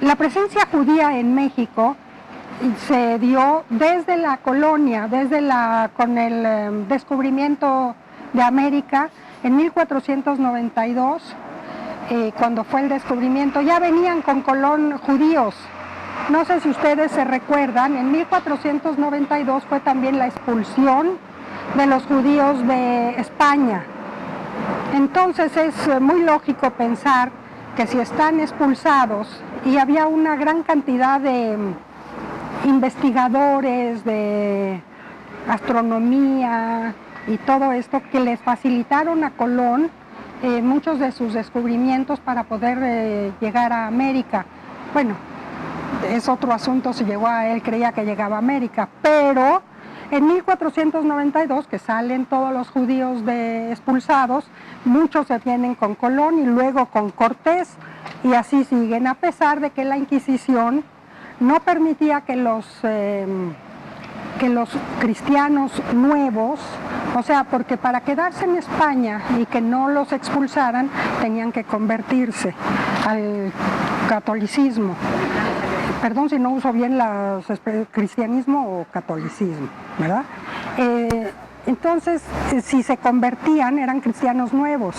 La presencia judía en México se dio desde la colonia, con el descubrimiento de América en 1492, cuando fue el descubrimiento, ya venían con Colón judíos. No sé si ustedes se recuerdan, en 1492 fue también la expulsión de los judíos de España. Entonces es muy lógico pensar que si están expulsados, y había una gran cantidad de investigadores de astronomía y todo esto que les facilitaron a Colón muchos de sus descubrimientos para poder llegar a América. Bueno, es otro asunto si llegó a él, creía que llegaba a América, pero en 1492, que salen todos los judíos expulsados, muchos se vienen con Colón y luego con Cortés, y así siguen, a pesar de que la Inquisición no permitía que los cristianos nuevos, o sea, porque para quedarse en España y que no los expulsaran, tenían que convertirse al catolicismo. Perdón si no uso bien cristianismo o catolicismo, ¿verdad? Entonces, si se convertían, eran cristianos nuevos.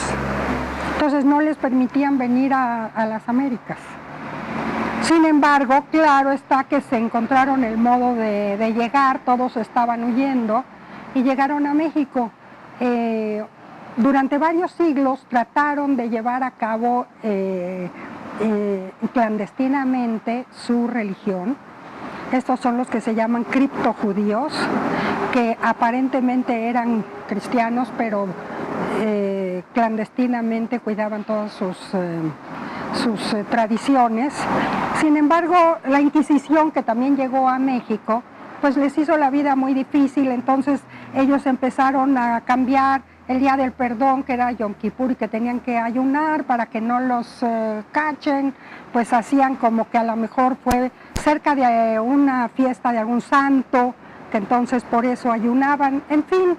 Entonces no les permitían venir a las Américas. Sin embargo, claro está que se encontraron el modo de llegar, todos estaban huyendo y llegaron a México. Durante varios siglos trataron de llevar a cabo clandestinamente su religión. Estos son los que se llaman criptojudíos, que aparentemente eran cristianos, pero clandestinamente cuidaban todas sus tradiciones. Sin embargo, la Inquisición, que también llegó a México, pues les hizo la vida muy difícil. Entonces ellos empezaron a cambiar el día del perdón, que era Yom Kippur, y que tenían que ayunar para que no los cachen, pues hacían como que a lo mejor fue cerca de una fiesta de algún santo, que entonces por eso ayunaban. En fin,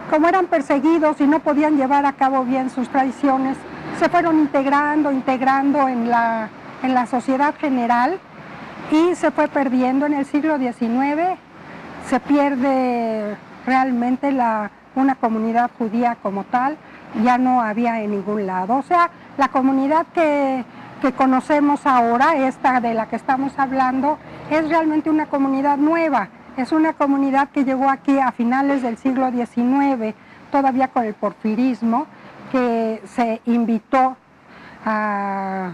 como eran perseguidos y no podían llevar a cabo bien sus tradiciones, se fueron integrando en la sociedad general y se fue perdiendo. En el siglo XIX se pierde realmente una comunidad judía como tal, ya no había en ningún lado. O sea, la comunidad que conocemos ahora, esta de la que estamos hablando, es realmente una comunidad nueva. Es una comunidad que llegó aquí a finales del siglo XIX, todavía con el porfirismo, que se invitaba a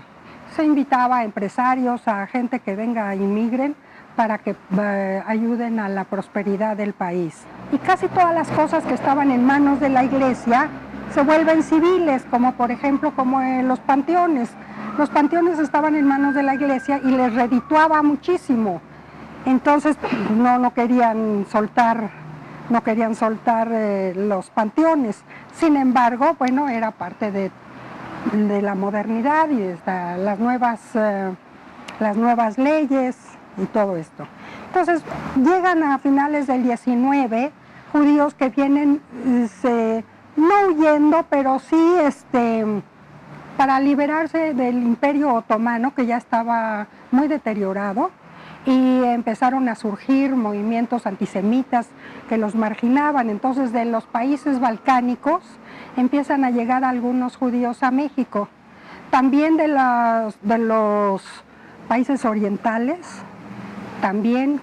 empresarios, a gente que venga, inmigren, para que ayuden a la prosperidad del país. Y casi todas las cosas que estaban en manos de la iglesia se vuelven civiles, como por ejemplo los panteones. Los panteones estaban en manos de la iglesia y les redituaba muchísimo. Entonces no querían soltar los panteones. Sin embargo, bueno, era parte de la modernidad y de las nuevas leyes y todo esto. Entonces llegan a finales del 19 judíos que vienen, no huyendo, pero sí para liberarse del Imperio Otomano, que ya estaba muy deteriorado, y empezaron a surgir movimientos antisemitas que los marginaban. Entonces de los países balcánicos empiezan a llegar algunos judíos a México, también de los países orientales,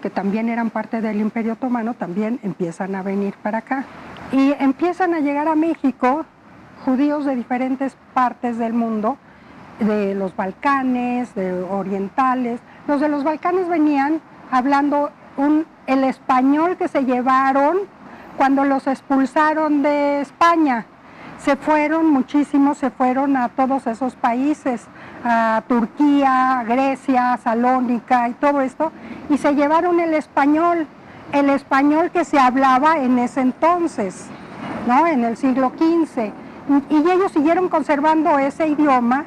que también eran parte del Imperio Otomano, también empiezan a venir para acá. Y empiezan a llegar a México judíos de diferentes partes del mundo, de los Balcanes, de orientales. Los de los Balcanes venían hablando el español que se llevaron cuando los expulsaron de España. Muchísimos se fueron a todos esos países, a Turquía, Grecia, Salónica y todo esto, y se llevaron el español que se hablaba en ese entonces, ¿no? En el siglo XV. Y ellos siguieron conservando ese idioma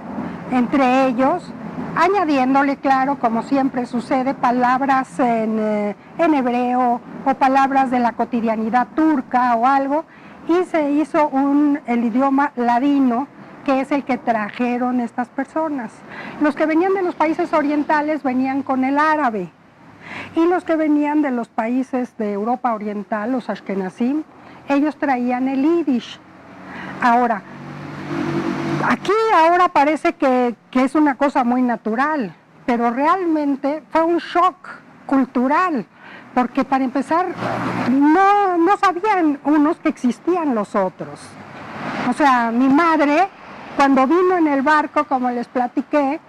entre ellos, añadiéndole, claro, como siempre sucede, palabras en hebreo o palabras de la cotidianidad turca o algo, y se hizo el idioma ladino, que es el que trajeron estas personas. Los que venían de los países orientales venían con el árabe, y los que venían de los países de Europa Oriental, los ashkenazim, ellos traían el yiddish. Ahora, aquí ahora parece que es una cosa muy natural, pero realmente fue un shock cultural, porque para empezar no sabían unos que existían los otros. O sea, mi madre, cuando vino en el barco, como les platiqué,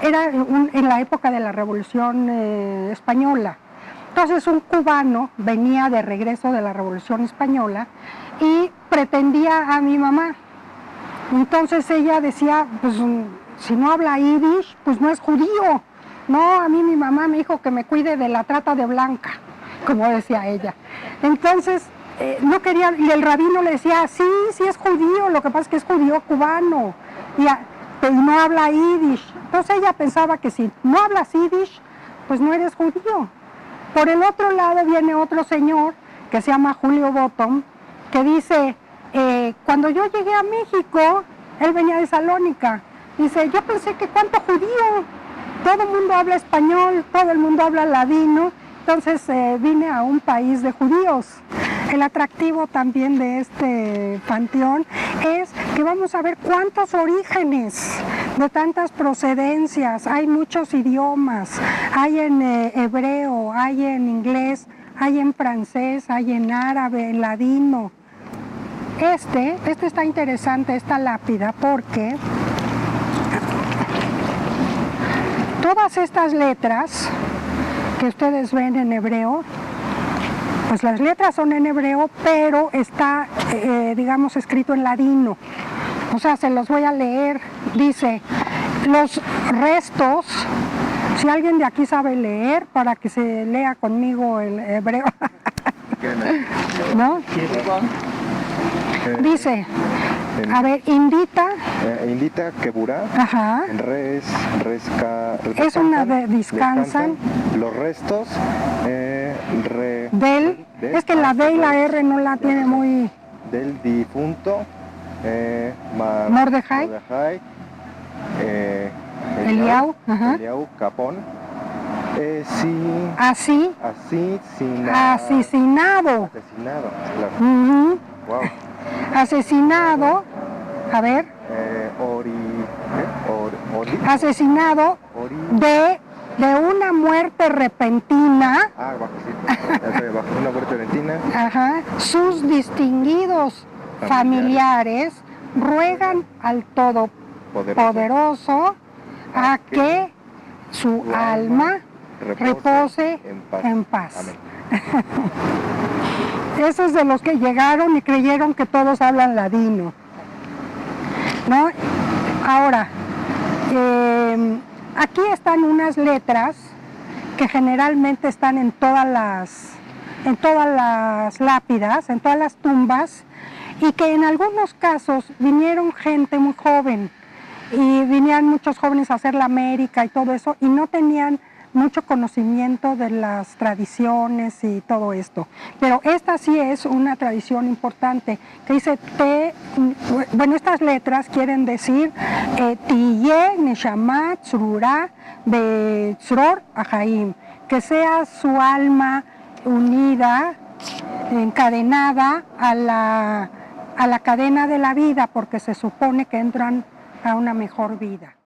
era en la época de la Revolución Española. Entonces un cubano venía de regreso de la Revolución Española y pretendía a mi mamá. Entonces ella decía, pues si no habla yiddish, pues no es judío. No, a mí mi mamá me dijo que me cuide de la trata de blanca, como decía ella. Entonces no quería, y el rabino le decía, sí es judío, lo que pasa es que es judío cubano, y no habla yiddish. Entonces ella pensaba que si no hablas yiddish, pues no eres judío. Por el otro lado viene otro señor que se llama Julio Bottom, que dice, cuando yo llegué a México, él venía de Salónica, dice, yo pensé que cuánto judío, todo el mundo habla español, todo el mundo habla ladino, entonces vine a un país de judíos. El atractivo también de este panteón es que vamos a ver cuántos orígenes de tantas procedencias, hay muchos idiomas, hay en hebreo, hay en inglés, hay en francés, hay en árabe, en ladino. Este está interesante, esta lápida, porque todas estas letras que ustedes ven en hebreo, pues las letras son en hebreo, pero está, digamos, escrito en ladino. O sea, se los voy a leer. Dice, los restos, si alguien de aquí sabe leer, para que se lea conmigo el hebreo. ¿No? Dice, a ver, indita. Indita, queburá. Ajá. Es una de descansan. Los restos. Es que la D y la R no la tiene muy... Del difunto. Mordejai. Eliau. Eliau Capón. Asesinado. Claro. Wow. Asesinado. A ver. Asesinado de una muerte repentina. Bajo una muerte repentina. Ajá. Sus distinguidos familiares ruegan al Todopoderoso a que su alma repose en paz. Amén. Esos de los que llegaron y creyeron que todos hablan ladino, ¿no? Ahora, aquí están unas letras que generalmente están en todas las lápidas, en todas las tumbas, y que en algunos casos vinieron gente muy joven, y vinieron muchos jóvenes a hacer la América y todo eso, y no tenían mucho conocimiento de las tradiciones y todo esto. Pero esta sí es una tradición importante, que dice, bueno, estas letras quieren decir, Tiye, Neshama, Tzrura, Betzror, Ahaim, que sea su alma unida, encadenada a la cadena de la vida, porque se supone que entran a una mejor vida.